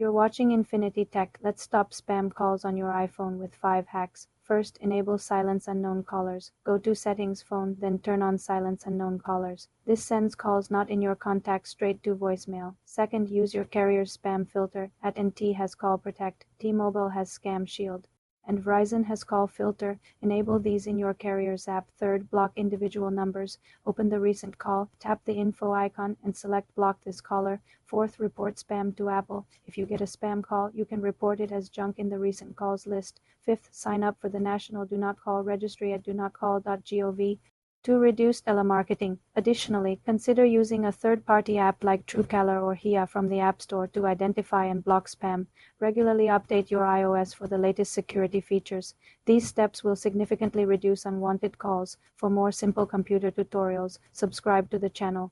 You're watching Infinity Tech. Let's stop spam calls on your iPhone with 5 hacks. First, enable silence unknown callers. Go to Settings Phone, then turn on silence unknown callers. This sends calls not in your contacts straight to voicemail. Second, use your carrier's spam filter. AT&T has Call Protect, T-Mobile has Scam Shield, and Verizon has Call Filter. Enable these in your carrier's app. Third, block individual numbers. Open the recent call, tap the info icon, and select block this caller. Fourth, report spam to Apple. If you get a spam call, you can report it as junk in the recent calls list. Fifth, sign up for the National Do Not Call Registry at donotcall.gov to reduce telemarketing. Additionally, consider using a third-party app like Truecaller or Hia from the App Store to identify and block spam. Regularly update your iOS for the latest security features. These steps will significantly reduce unwanted calls. For more simple computer tutorials, subscribe to the channel.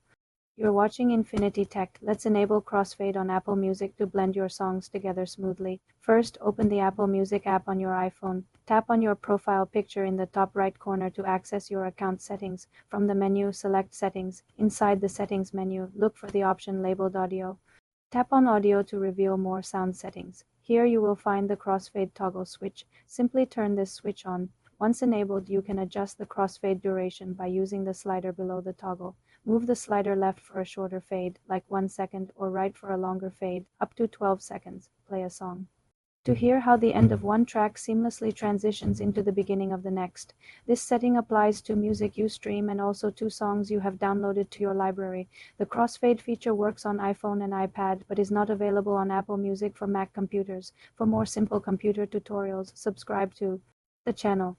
You're watching Infinity Tech. Let's enable crossfade on Apple Music to blend your songs together smoothly. First, open the Apple Music app on your iPhone. Tap on your profile picture in the top right corner to access your account settings. From the menu, select Settings. Inside the Settings menu, look for the option labeled Audio. Tap on Audio to reveal more sound settings. Here you will find the crossfade toggle switch. Simply turn this switch on. Once enabled, you can adjust the crossfade duration by using the slider below the toggle. Move the slider left for a shorter fade, like 1 second, or right for a longer fade, up to 12 seconds. Play a song. To hear how the end of one track seamlessly transitions into the beginning of the next. This setting applies to music you stream and also to songs you have downloaded to your library. The crossfade feature works on iPhone and iPad, but is not available on Apple Music for Mac computers. For more simple computer tutorials, subscribe to the channel.